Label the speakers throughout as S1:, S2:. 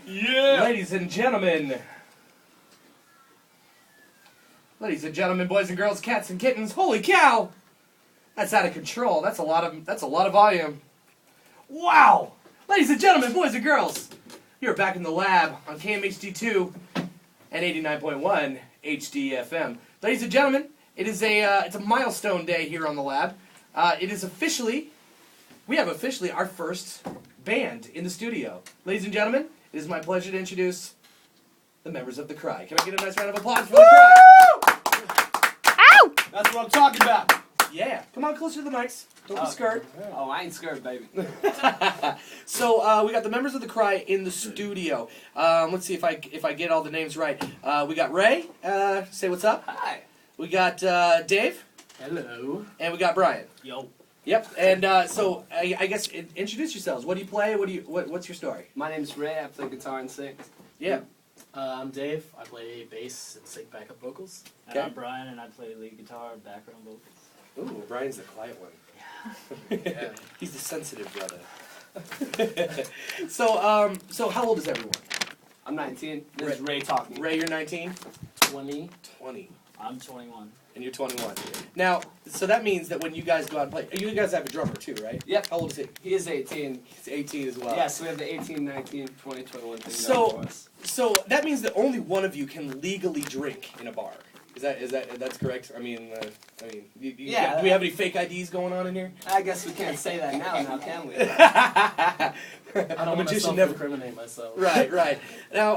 S1: Yeah!
S2: Ladies and gentlemen, boys and girls, cats and kittens, holy cow! That's out of control. That's a lot of volume. Wow! Ladies and gentlemen, boys and girls, you're back in the lab on KMHD2 and 89.1 HD-FM. Ladies and gentlemen, it's a milestone day here on the lab. We have officially our first band in the studio. Ladies and gentlemen, it is my pleasure to introduce the members of The Cry. Can I get a nice round of applause for The Cry?
S1: Ow! That's what I'm talking about.
S2: Yeah. Come on closer to the mics. Don't be scared.
S1: Oh, I ain't scared, baby.
S2: So, we got the members of The Cry in the studio. Let's see if I get all the names right. We got Ray. Say what's up.
S1: Hi.
S2: We got Dave.
S1: Hello.
S2: And we got Brian.
S1: Yo.
S2: Yep. And so I guess introduce yourselves. What do you play? What's your story?
S1: My name's Ray. I play guitar and sing.
S2: Yeah.
S3: I'm Dave. I play bass and sing backup vocals.
S2: Okay.
S4: And I'm Brian, and I play lead guitar and background vocals.
S2: Ooh, Brian's the quiet one.
S3: Yeah.
S2: He's the sensitive brother. So how old is everyone?
S1: I'm 19. This is Ray talking.
S2: Ray, you're 19?
S3: 20.
S2: 20.
S4: I'm 21.
S2: And you're 21. Now, so that means that when you guys go out and play, you guys have a drummer too, right?
S1: Yep.
S2: How old is he?
S1: He is 18.
S2: He's 18 as well.
S1: Yeah, so we have the 18, 19, 20, 21 thing
S2: So-
S1: going for us.
S2: So that means that only one of you can legally drink in a bar. That's correct? I mean,
S1: Yeah.
S2: Do we have any fake IDs going on in here?
S1: I guess we can't say that now can we?
S3: I don't
S2: A
S3: want to
S2: magician never.
S3: self-incriminate myself.
S2: Right. Now,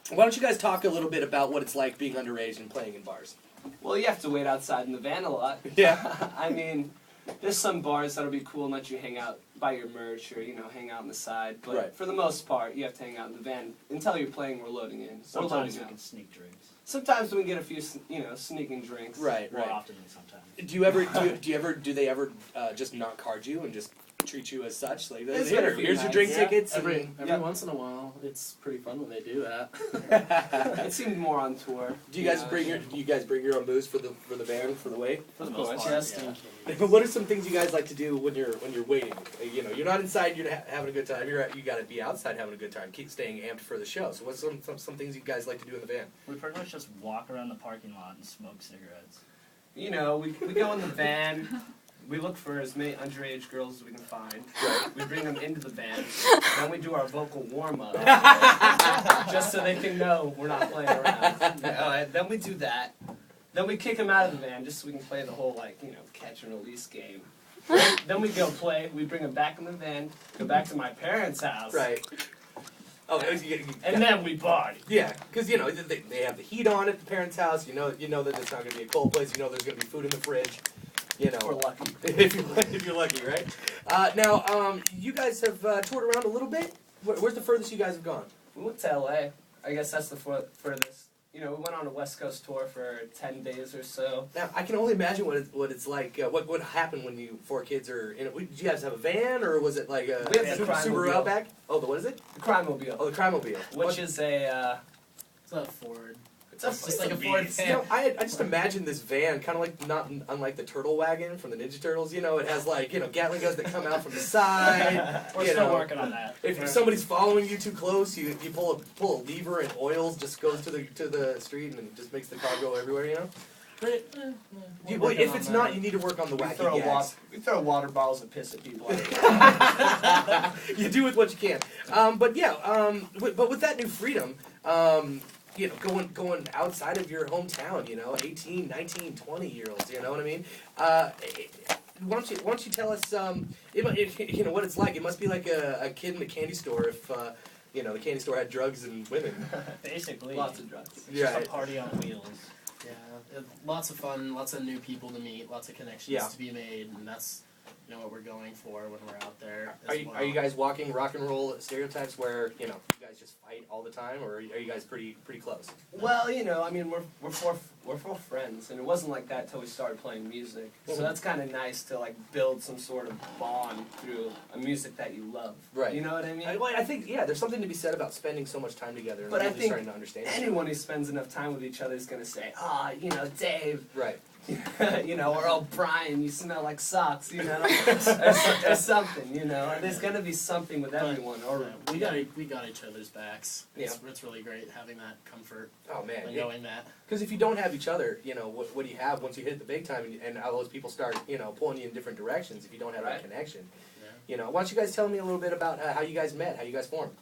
S2: why don't you guys talk a little bit about what it's like being underage and playing in bars?
S1: Well, you have to wait outside in the van a lot.
S2: Yeah.
S1: I mean, there's some bars that'll be cool and let you hang out, buy your merch, or, hang out on the side. But
S2: Right.
S1: for the most part, you have to hang out in the van. Until you're playing, we're loading in.
S4: Sometimes
S1: we're
S4: we
S1: loading
S4: can
S1: out.
S4: sneak drinks.
S1: Sometimes we can get a few, sneaking drinks.
S2: Right.
S4: More often than sometimes.
S2: Do they ever just not card you and just treat you as such? Like,
S1: It's been a
S2: here's
S1: few
S2: your
S1: nights.
S2: drink
S3: Yeah,
S2: tickets.
S3: every
S1: Yeah.
S3: once in a while, it's pretty fun when they do that.
S1: It seemed more on tour.
S2: Do you guys bring your own booze for the band for the wait?
S4: For the
S1: Of
S4: most
S1: course.
S4: part,
S3: Just
S4: yeah.
S3: in case.
S2: But what are some things you guys like to do when you're waiting? You're not inside. You're having a good time. You got to be outside having a good time. Keep staying amped for the show. So what's some things you guys like to do in the van?
S4: We pretty much just walk around the parking lot and smoke cigarettes.
S1: We go in the van. We look for as many underage girls as we can find.
S2: Right.
S1: We bring them into the van. Then we do our vocal warm-up. Just so they can know we're not playing around. Then we do that. Then we kick them out of the van just so we can play the whole, catch and release game. Then we go play. We bring them back in the van, go back to my parents' house.
S2: Right. Oh,
S1: And then we party.
S2: yeah, because they have the heat on at the parents' house. You know that it's not going to be a cold place. You know there's going to be food in the fridge.
S1: We're lucky.
S2: if you're lucky, right? Now, you guys have toured around a little bit. Where's the furthest you guys have gone?
S1: We went to L.A. I guess that's the furthest. We went on a West Coast tour for 10 days or so.
S2: Now, I can only imagine what it's like. What happened when you 4 kids are in it? Did you guys have a van, or was it like a
S1: We have the
S2: Subaru
S1: Crymobile.
S2: Outback? Oh, what is it?
S1: The Crymobile.
S2: Oh, the Crymobile.
S1: Which is a,
S3: It's a Ford.
S1: it's
S3: just like a Ford
S1: beast.
S3: van.
S2: I just imagine this van, kind of like not unlike the Turtle Wagon from the Ninja Turtles. It has Gatling guns that come out from the side.
S4: We're still working on that.
S2: If somebody's following you too close, you pull a lever and oils just goes to the street and it just makes the car go everywhere. If it's not, you need to work on the
S1: We
S2: wacky gags.
S1: throw water bottles and piss at people.
S2: You do with what you can. But with that new freedom, going outside of your hometown, 18, 19, 20-year-olds, you know what I mean? Why don't you tell us, what it's like? It must be like a kid in a candy store if, the candy store had drugs and women.
S4: Basically,
S1: Lots of drugs.
S4: it's just a party on wheels.
S3: Yeah, lots of fun, lots of new people to meet, lots of connections to be made, and that's what we're going for when we're out there.
S2: Are you guys walking rock and roll stereotypes where you guys just fight all the time, or are you guys pretty close?
S1: Well, we're four friends, and it wasn't like that till we started playing music. So that's kind of nice to build some sort of bond through a music that you love.
S2: Right.
S1: You know what I mean?
S2: I think there's something to be said about spending so much time together and
S1: But I
S2: really
S1: think
S2: starting to understand.
S1: Anyone who spends enough time with each other is gonna say, Dave.
S2: Right.
S1: you know, or oh Brian, you smell like socks, you know, or something, you know. There's gonna be something with everyone. Or
S3: we got each other's backs. It's really great having that comfort.
S2: Oh man,
S3: and knowing that.
S2: Because if you don't have each other, you know, what do you have once you hit the big time and all those people start, you know, pulling you in different directions if you don't have that connection?
S3: Yeah.
S2: You know, why don't you guys tell me a little bit about how you guys met, how you guys formed?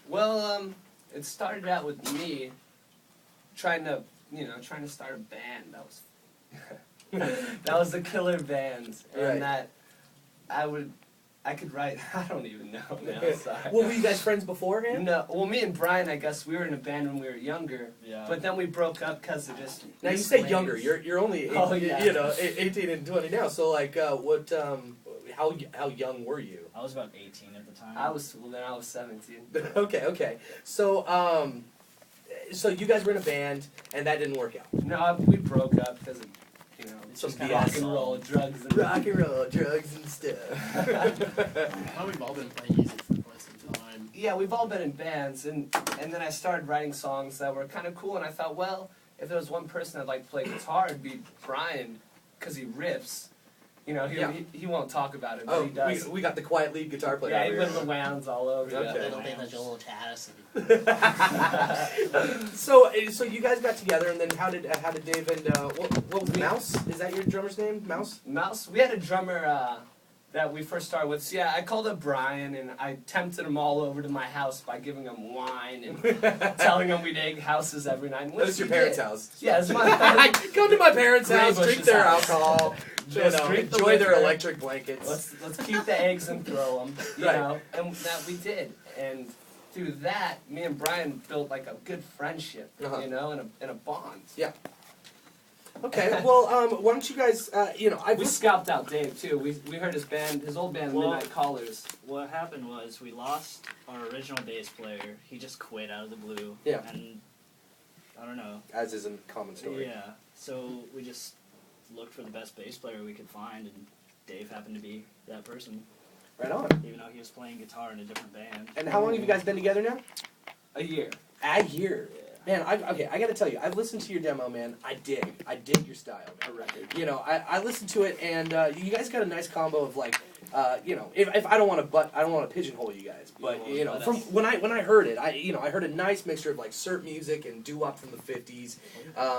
S1: Well, it started out with me trying to start a band. That was the Killer Bands, and that I could write. I don't even know now. Sorry.
S2: Well, were you guys friends beforehand?
S1: No. Well, me and Brian, I guess we were in a band when we were younger.
S4: Yeah.
S1: But then we broke up because of just.
S2: Now you say younger. You're only 18 and 20 now. So like, how young were you?
S4: I was about 18 at the time.
S1: I was 17.
S2: Okay. So so you guys were in a band and that didn't work out.
S1: No, we broke up because of some
S4: just
S1: rock and roll, drugs,
S2: and stuff.
S3: We've all been playing music for quite some time.
S1: Yeah, we've all been in bands, and then I started writing songs that were kind of cool, and I thought, well, if there was one person I'd like to play guitar, it'd be Brian, because he riffs. You know, he won't talk about it, but he does.
S2: We got the quiet lead guitar player.
S1: Yeah, he put the wounds all over.
S2: Okay.
S3: Little thing that Joel Cass.
S2: So you guys got together, and then how did Dave and what was Mouse? Is that your drummer's name, Mouse?
S1: Mouse. We had a drummer that we first started with. So yeah, I called up Brian, and I tempted him all over to my house by giving him wine and telling him we'd egg houses every night.
S2: That was your parents' house.
S1: Yeah, it's my.
S2: Go to my parents' house,
S1: Graybush's
S2: drink their
S1: house.
S2: alcohol, enjoy their electric blankets.
S1: Let's keep the eggs and throw them, you know. And that we did, and through that, me and Brian built like a good friendship, you know, and a bond.
S2: Yeah. Okay. Well, why don't you guys,
S1: we scalped out Dave too. We heard his old band, Midnight Callers.
S4: What happened was we lost our original bass player. He just quit out of the blue.
S2: Yeah.
S4: And I don't know.
S2: As is a common story.
S4: Yeah. So we just looked for the best bass player we could find, and Dave happened to be that person.
S2: Right on.
S4: Even though he was playing guitar in a different band.
S2: And how long have you guys been together now?
S1: A year.
S2: A year.
S4: Yeah.
S2: Man, I gotta tell you, I've listened to your demo, man. I dig your style.
S1: A record.
S2: You know, I listened to it, and you guys got a nice combo of like, if I don't want to pigeonhole you guys, but you know, from when I heard it, I heard a nice mixture of like surf music and doo-wop from the '50s,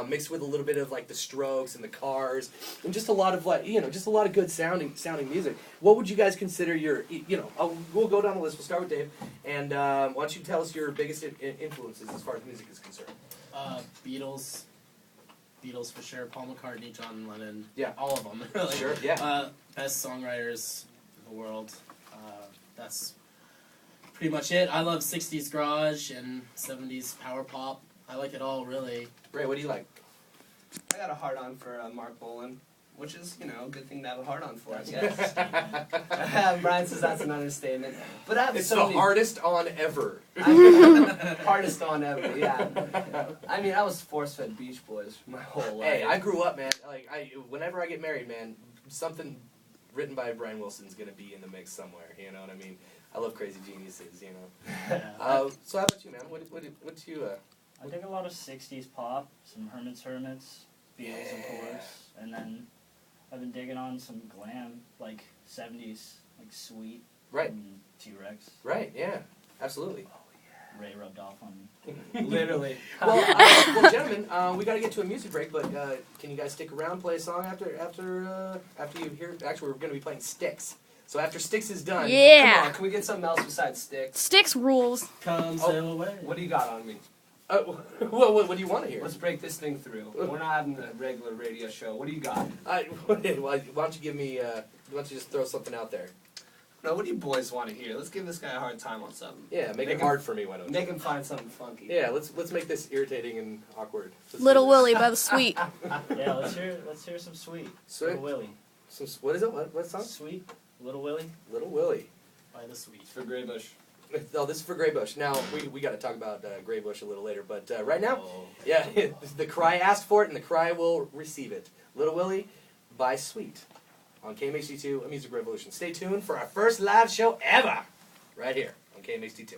S2: mixed with a little bit of like the Strokes and the Cars, and just a lot of like, just a lot of good sounding music. What would you guys consider your, we'll go down the list. We'll start with Dave, and why don't you tell us your biggest influences as far as music is concerned?
S3: Beatles for sure. Paul McCartney, John Lennon.
S2: Yeah.
S3: All of them. Really.
S2: Sure. Yeah.
S3: Best songwriters in the world. That's pretty much it. I love 60s garage and 70s power pop. I like it all, really.
S2: Ray, what do you like?
S1: I got a hard on for Mark Bolan, which is, a good thing to have a hard on for, I guess. Brian says that's an understatement. But I have
S2: It's
S1: so
S2: the
S1: many...
S2: hardest on ever.
S1: Hardest on ever, yeah. I mean, I was force-fed Beach Boys my whole life.
S2: Hey, I grew up, man. Like, whenever I get married, man, something written by Brian Wilson's gonna be in the mix somewhere. You know what I mean? I love Crazy Geniuses. So how about you, man? What's you?
S4: I dig a lot of 60s pop, some Herman's Hermits, Beatles, of course, and then I've been digging on some glam, like 70s, like Sweet,
S2: Right.
S4: and T-Rex.
S2: Right. Yeah. Absolutely.
S4: Ray rubbed off on me.
S1: Literally.
S2: Well, gentlemen, we got to get to a music break, but can you guys stick around, play a song after you hear? Actually, we're going to be playing Styx. So after Styx is done,
S1: Come on, can we get something else besides Styx?
S5: Styx rules.
S3: Come sail away.
S1: What do you got on me?
S2: what do you want to hear?
S1: Let's break this thing through. We're not having a regular radio show. What do you got?
S2: Why don't you give me? Why don't you just throw something out there?
S1: No, what do you boys want to hear? Let's give this guy a hard time on something.
S2: Yeah, make it hard for me. Why don't you?
S1: Make him find something funky.
S2: Yeah, let's make this irritating and awkward.
S5: Little Willie by the Sweet.
S4: Yeah, let's hear some Sweet.
S2: Sweet.
S4: Little Willie.
S2: What is it? What song?
S4: Sweet. Little Willie.
S2: Little Willie.
S3: By the Sweet.
S1: For Graybush.
S2: Oh, this is for Graybush. Now, we got to talk about Graybush a little later, but right now, yeah, the Cry asked for it, and the Cry will receive it. Little Willie by Sweet on KMHD2, A Music Revolution. Stay tuned for our first live show ever, right here on KMHD2.